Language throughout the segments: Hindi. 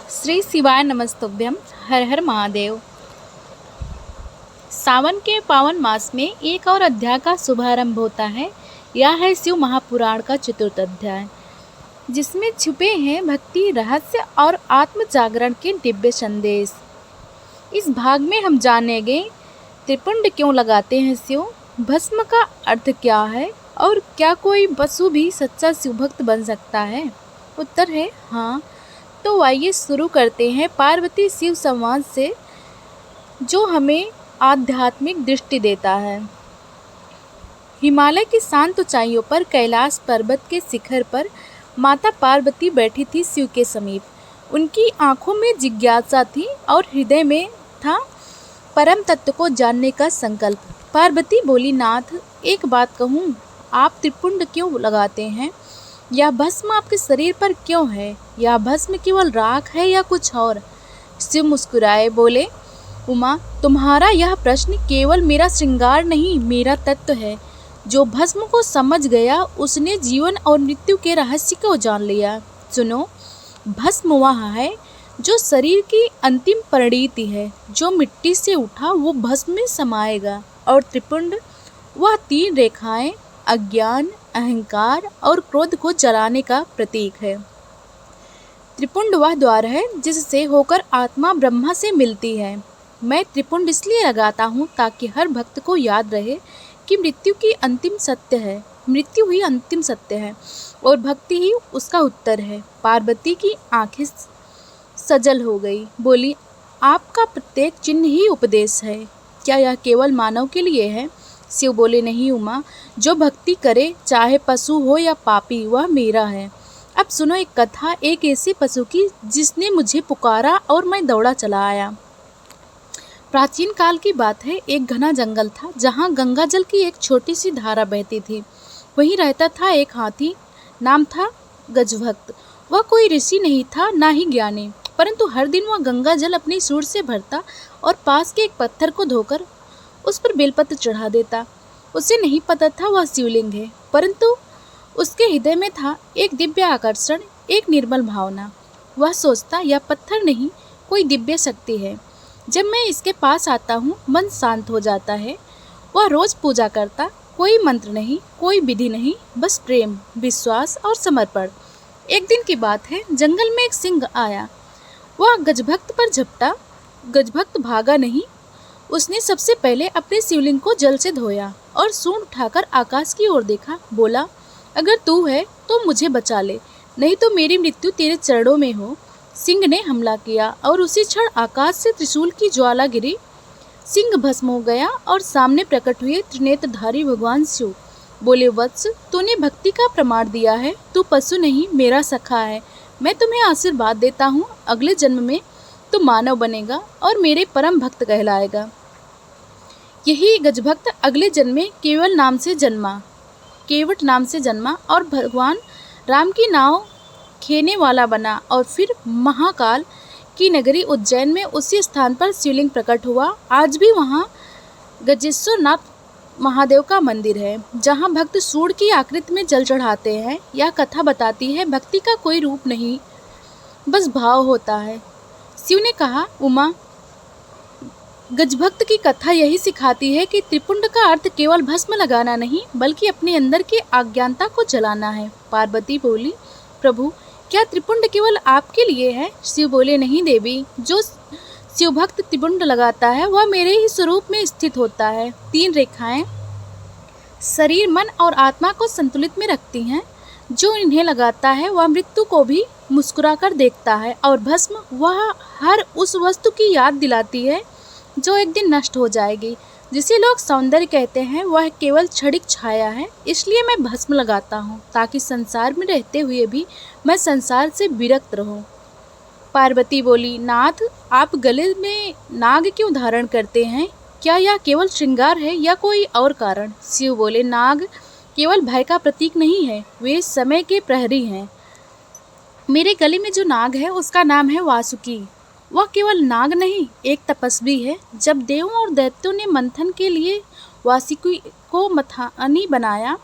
श्री शिवाय नमस्तुभ्यम। हर हर महादेव। सावन के पावन मास में एक और अध्याय का शुभारंभ होता है। यह है शिव महापुराण का चतुर्थ अध्याय, जिसमें छुपे हैं भक्ति, रहस्य और आत्म जागरण के दिव्य संदेश। इस भाग में हम जानेंगे त्रिपुंड क्यों लगाते हैं शिव, भस्म का अर्थ क्या है और क्या कोई पशु भी सच्चा शिव भक्त बन सकता है। उत्तर है हाँ। तो आइए शुरू करते हैं पार्वती शिव संवाद से, जो हमें आध्यात्मिक दृष्टि देता है। हिमालय की शांत ऊंचाइयों पर कैलाश पर्वत के शिखर पर माता पार्वती बैठी थी शिव के समीप। उनकी आंखों में जिज्ञासा थी और हृदय में था परम तत्व को जानने का संकल्प। पार्वती बोली, नाथ एक बात कहूँ, आप त्रिपुंड क्यों लगाते हैं? यह भस्म आपके शरीर पर क्यों है? यह भस्म केवल राख है या कुछ और? शिव मुस्कुराए बोले, उमा तुम्हारा यह प्रश्न केवल मेरा श्रृंगार नहीं, मेरा तत्व है। जो भस्म को समझ गया उसने जीवन और मृत्यु के रहस्य को जान लिया। सुनो, भस्म वह है जो शरीर की अंतिम परिणति है। जो मिट्टी से उठा वो भस्म में समाएगा। और त्रिपुंड वह 3 रेखाएं अज्ञान, अहंकार और क्रोध को जलाने का प्रतीक है। त्रिपुंड वह द्वार है जिससे होकर आत्मा ब्रह्मा से मिलती है। मैं त्रिपुंड इसलिए लगाता हूँ ताकि हर भक्त को याद रहे कि मृत्यु ही अंतिम सत्य है और भक्ति ही उसका उत्तर है। पार्वती की आंखें सजल हो गई, बोली, आपका प्रत्येक चिन्ह ही उपदेश है। क्या यह केवल मानव के लिए है? शिव बोले, नहीं उमा, जो भक्ति करे चाहे पशु हो या पापी, वह मेरा है। अब सुनो एक कथा, एक ऐसे पशु की जिसने मुझे पुकारा और मैं दौड़ा चला आया। प्राचीन काल की बात है। एक घना जंगल था जहाँ गंगा जल की एक छोटी सी धारा बहती थी। वहीं रहता था एक हाथी, नाम था गजभक्त। वह कोई ऋषि नहीं था, ना ही ज्ञानी, परंतु हर दिन वह गंगा जल अपनी सूंड से भरता और पास के एक पत्थर को धोकर उस पर बेलपत्र चढ़ा देता। उसे नहीं पता था वह शिवलिंग है, परंतु उसके हृदय में था एक दिव्य आकर्षण, एक निर्मल भावना। वह सोचता, यह पत्थर नहीं, कोई दिव्य शक्ति है। जब मैं इसके पास आता हूँ मन शांत हो जाता है। वह रोज पूजा करता, कोई मंत्र नहीं, कोई विधि नहीं, बस प्रेम, विश्वास और समर्पण। एक दिन की बात है, जंगल में एक सिंह आया। वह गजभक्त पर झपटा। गजभक्त भागा नहीं, उसने सबसे पहले अपने शिवलिंग को जल से धोया और सूंड उठाकर आकाश की ओर देखा। बोला, अगर तू है तो मुझे बचा ले, नहीं तो मेरी मृत्यु तेरे चरणों में हो। सिंह ने हमला किया और उसी क्षण आकाश से त्रिशूल की ज्वाला गिरी। सिंह भस्म हो गया और सामने प्रकट हुए त्रिनेत्रधारी भगवान शिव। बोले, वत्स, तूने भक्ति का प्रमाण दिया है। तू पशु नहीं, मेरा सखा है। मैं तुम्हें आशीर्वाद देता हूँ, अगले जन्म में तू मानव बनेगा और मेरे परम भक्त कहलाएगा। यही गजभक्त अगले जन्म में केवट नाम से जन्मा और भगवान राम की नाव खेने वाला बना। और फिर महाकाल की नगरी उज्जैन में उसी स्थान पर शिवलिंग प्रकट हुआ। आज भी वहाँ गजेश्वर नाथ महादेव का मंदिर है, जहाँ भक्त सूंड की आकृति में जल चढ़ाते हैं। यह कथा बताती है भक्ति का कोई रूप नहीं, बस भाव होता है। शिव ने कहा, उमा, गजभक्त की कथा यही सिखाती है कि त्रिपुंड का अर्थ केवल भस्म लगाना नहीं, बल्कि अपने अंदर की अज्ञानता को जलाना है। पार्वती बोली, प्रभु, क्या त्रिपुंड केवल आपके लिए है? शिव बोले, नहीं देवी, जो शिवभक्त त्रिपुंड लगाता है वह मेरे ही स्वरूप में स्थित होता है। 3 रेखाएं शरीर, मन और आत्मा को संतुलित में रखती हैं। जो इन्हें लगाता है वह मृत्यु को भी मुस्कुराकर देखता है, और भस्म वह हर उस वस्तु की याद दिलाती है जो एक दिन नष्ट हो जाएगी। जिसे लोग सौंदर्य कहते हैं वह केवल क्षणिक छाया है। इसलिए मैं भस्म लगाता हूँ ताकि संसार में रहते हुए भी मैं संसार से विरक्त रहूँ। पार्वती बोली, नाथ, आप गले में नाग क्यों धारण करते हैं? क्या यह केवल श्रृंगार है या कोई और कारण? शिव बोले, नाग केवल भय का प्रतीक नहीं है, वे समय के प्रहरी हैं। मेरे गले में जो नाग है उसका नाम है वासुकी। वह केवल नाग नहीं, एक तपस्वी है। जब देवों और दैत्यों ने मंथन के लिए वासुकी को मथानी बनाया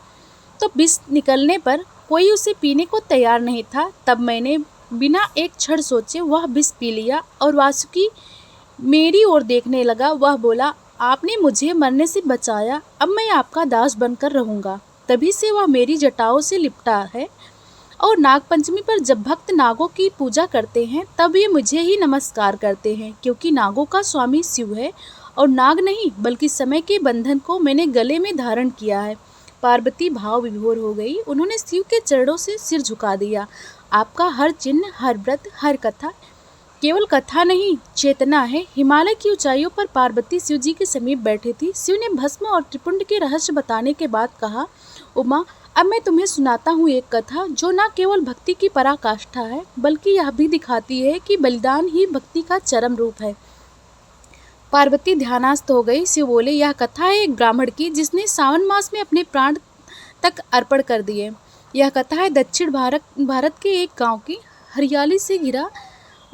तो विष निकलने पर कोई उसे पीने को तैयार नहीं था। तब मैंने बिना एक क्षण सोचे वह विष पी लिया और वासुकी मेरी ओर देखने लगा। वह बोला, आपने मुझे मरने से बचाया, अब मैं आपका दास बनकर रहूंगा। तभी से वह मेरी जटाओं से लिपटा है और नागपंचमी पर जब भक्त नागों की पूजा करते हैं तब ये मुझे ही नमस्कार करते हैं, क्योंकि नागों का स्वामी शिव है और नाग नहीं बल्कि समय के बंधन को मैंने गले में धारण किया है। पार्वती भाव विभोर हो गई। उन्होंने शिव के चरणों से सिर झुका दिया। आपका हर चिन्ह, हर व्रत, हर कथा केवल कथा नहीं, चेतना है। हिमालय की ऊंचाइयों पर पार्वती शिव जी के समीप बैठी थी। शिव ने भस्म और त्रिपुंड के रहस्य बताने के बाद कहा, उमा, अब मैं तुम्हें सुनाता हूँ एक कथा जो न केवल भक्ति की पराकाष्ठा है बल्कि यह भी दिखाती है कि बलिदान ही भक्ति का चरम रूप है। पार्वती ध्यानस्थ हो गई। शिव बोले, यह कथा है एक ब्राह्मण की जिसने सावन मास में अपने प्राण तक अर्पण कर दिए। यह कथा है दक्षिण भारत के एक गांव की। हरियाली से घिरा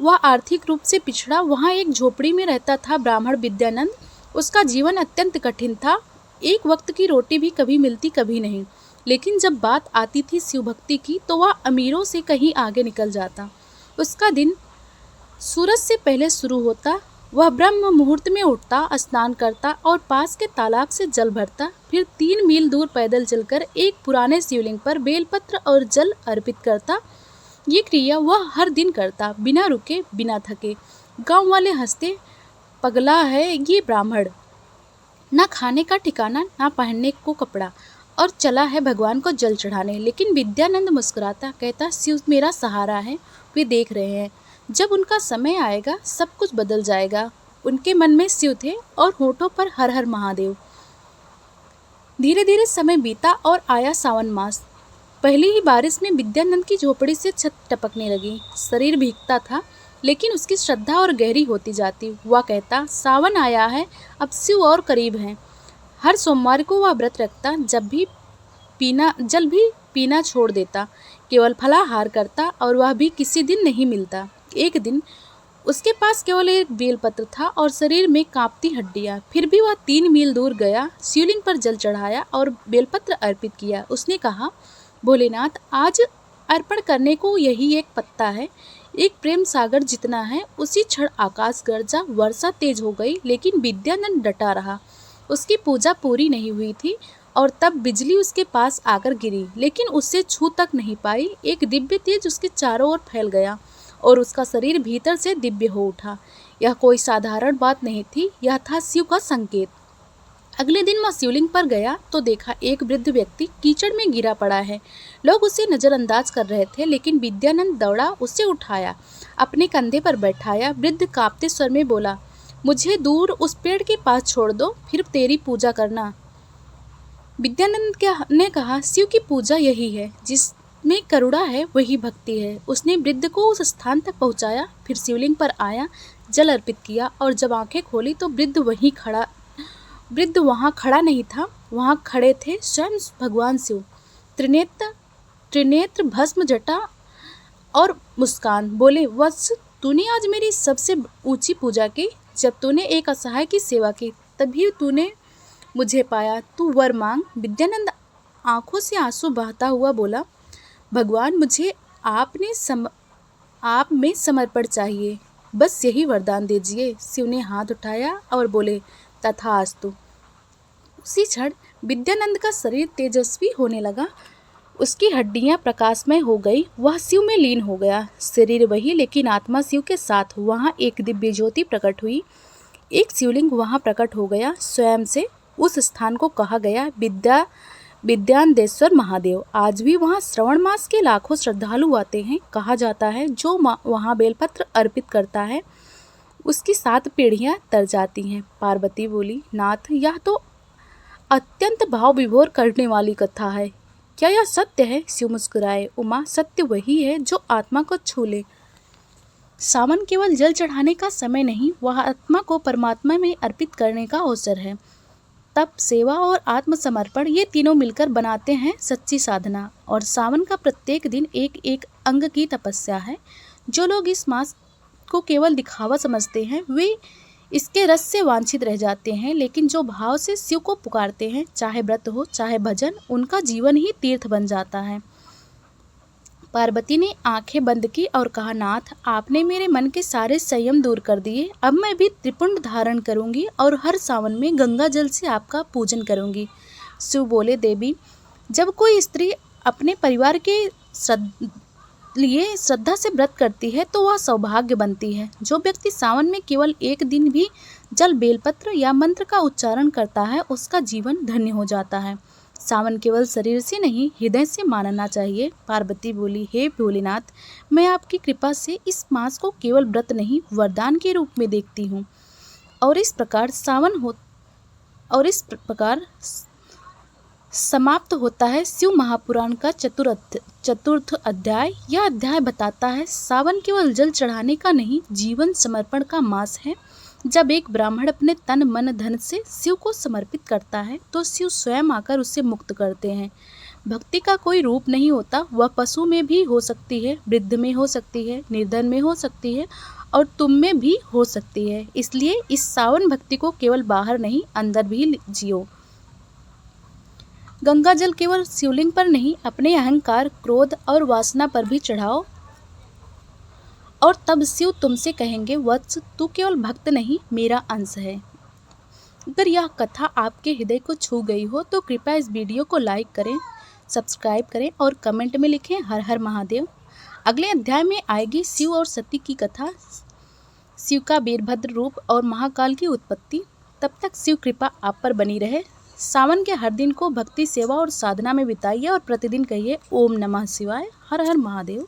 वह आर्थिक रूप से पिछड़ा वहाँ एक झोपड़ी में रहता था ब्राह्मण विद्यानंद। उसका जीवन अत्यंत कठिन था। एक वक्त की रोटी भी कभी मिलती कभी नहीं, लेकिन जब बात आती थी शिव भक्ति की तो वह अमीरों से कहीं आगे निकल जाता। उसका दिन सूरज से पहले शुरू होता। वह ब्रह्म मुहूर्त में उठता, स्नान करता और पास के तालाब से जल भरता। फिर 3 मील दूर पैदल चलकर एक पुराने शिवलिंग पर बेलपत्र और जल अर्पित करता। ये क्रिया वह हर दिन करता, बिना रुके, बिना थके। गांव वाले हंसते, पगला है ये ब्राह्मण, ना खाने का ठिकाना, ना पहनने को कपड़ा, और चला है भगवान को जल चढ़ाने। लेकिन विद्यानंद मुस्कुराता, कहता, शिव मेरा सहारा है, वे देख रहे हैं। जब उनका समय आएगा सब कुछ बदल जाएगा। उनके मन में शिव थे और होठों पर हर हर महादेव। धीरे धीरे समय बीता और आया सावन मास। पहली ही बारिश में विद्यानंद की झोपड़ी से छत टपकने लगी। शरीर भीगता था लेकिन उसकी श्रद्धा और गहरी होती जाती। वह कहता, सावन आया है, अब शिव और करीब हैं। हर सोमवार को वह व्रत रखता, जल भी पीना छोड़ देता, केवल फलाहार करता और वह भी किसी दिन नहीं मिलता। एक दिन उसके पास केवल एक बेलपत्र था और शरीर में कांपती हड्डियां। फिर भी वह 3 मील दूर गया, शिवलिंग पर जल चढ़ाया और बेलपत्र अर्पित किया। उसने कहा, भोलेनाथ, आज अर्पण करने को यही एक पत्ता है, एक प्रेम सागर जितना है। उसी क्षण आकाश गरजा, वर्षा तेज हो गई, लेकिन विद्यानंद डटा रहा। उसकी पूजा पूरी नहीं हुई थी और तब बिजली उसके पास आकर गिरी, लेकिन उससे छू तक नहीं पाई। एक दिव्य तेज उसके चारों ओर फैल गया और उसका शरीर भीतर से दिव्य हो उठा। यह कोई साधारण बात नहीं थी, यह था शिव का संकेत। अगले दिन वह शिवलिंग पर गया तो देखा एक वृद्ध व्यक्ति कीचड़ में गिरा पड़ा है। लोग उसे नजरअंदाज कर रहे थे, लेकिन विद्यानंद दौड़ा, उसे उठाया, अपने कंधे पर बैठाया। वृद्ध कांपते स्वर में बोला, मुझे दूर उस पेड़ के पास छोड़ दो, फिर तेरी पूजा करना। विद्यानंद ने कहा, शिव की पूजा यही है, जिसमें करुणा है वही भक्ति है। उसने वृद्ध को उस स्थान तक पहुंचाया, फिर शिवलिंग पर आया, जल अर्पित किया और जब आंखें खोली तो वृद्ध वहाँ खड़ा नहीं था, वहाँ खड़े थे स्वयं भगवान शिव। त्रिनेत्र, भस्म, जटा और मुस्कान। बोले, वत्स, तूने आज मेरी सबसे ऊंची पूजा की। जब तूने एक असहाय की सेवा की तभी तूने मुझे पाया। तू वर मांग। विद्यानंद आंखों से आंसू बहता हुआ बोला, भगवान, मुझे आप में समर्पण चाहिए, बस यही वरदान दीजिए। शिव ने हाथ उठाया और बोले, तथास्तु। उसी क्षण विद्यानंद का शरीर तेजस्वी होने लगा, उसकी हड्डियां प्रकाशमय हो गई, वह शिव में लीन हो गया। शरीर वही लेकिन आत्मा शिव के साथ। वहाँ एक दिव्य ज्योति प्रकट हुई, एक शिवलिंग वहाँ प्रकट हो गया। स्वयं से उस स्थान को कहा गया विद्यानंदेश्वर महादेव। आज भी वहाँ श्रवण मास के लाखों श्रद्धालु आते हैं। कहा जाता है जो वहाँ बेलपत्र अर्पित करता है उसकी 7 पीढ़ियाँ तर जाती हैं। पार्वती बोली, नाथ, यह तो अत्यंत भाव विभोर करने वाली कथा है, क्या यह सत्य है? शिव मुस्कुराए, उमा, सत्य वही है जो आत्मा को छू ले। सावन केवल जल चढ़ाने का समय नहीं, वह आत्मा को परमात्मा में अर्पित करने का अवसर है। तप, सेवा और आत्मसमर्पण, ये तीनों मिलकर बनाते हैं सच्ची साधना। और सावन का प्रत्येक दिन एक एक अंग की तपस्या है। जो लोग इस मास को केवल दिखावा समझते हैं वे इसके रस से वांछित रह जाते हैं, लेकिन जो भाव से शिव को पुकारते हैं, चाहे व्रत हो चाहे भजन, उनका जीवन ही तीर्थ बन जाता है। पार्वती ने आंखें बंद की और कहा, नाथ, आपने मेरे मन के सारे संयम दूर कर दिए। अब मैं भी त्रिपुंड धारण करूंगी और हर सावन में गंगा जल से आपका पूजन करूंगी। शिव बोले, देवी, जब कोई स्त्री अपने परिवार के लिए श्रद्धा से व्रत करती है तो वह सौभाग्य बनती है। जो व्यक्ति सावन में केवल एक दिन भी जल, बेलपत्र या मंत्र का उच्चारण करता है उसका जीवन धन्य हो जाता है। सावन केवल शरीर से नहीं, हृदय से मानना चाहिए। पार्वती बोली, हे भोलेनाथ, मैं आपकी कृपा से इस मास को केवल व्रत नहीं, वरदान के रूप में देखती हूँ। और इस प्रकार समाप्त होता है शिव महापुराण का चतुर्थ अध्याय। यह अध्याय बताता है सावन केवल जल चढ़ाने का नहीं, जीवन समर्पण का मास है। जब एक ब्राह्मण अपने तन, मन, धन से शिव को समर्पित करता है तो शिव स्वयं आकर उसे मुक्त करते हैं। भक्ति का कोई रूप नहीं होता, वह पशु में भी हो सकती है, वृद्ध में हो सकती है, निर्धन में हो सकती है और तुम में भी हो सकती है। इसलिए इस सावन भक्ति को केवल बाहर नहीं, अंदर भी जियो। गंगा जल केवल शिवलिंग पर नहीं, अपने अहंकार, क्रोध और वासना पर भी चढ़ाओ और तब शिव तुमसे कहेंगे, वत्स, तू केवल भक्त नहीं, मेरा अंश है। अगर यह कथा आपके हृदय को छू गई हो तो कृपया इस वीडियो को लाइक करें, सब्सक्राइब करें और कमेंट में लिखें हर हर महादेव। अगले अध्याय में आएगी शिव और सती की कथा, शिव का वीरभद्र रूप और महाकाल की उत्पत्ति। तब तक शिव कृपा आप पर बनी रहे। सावन के हर दिन को भक्ति, सेवा और साधना में बिताइए और प्रतिदिन कहिए, ओम नमः शिवाय, हर हर महादेव।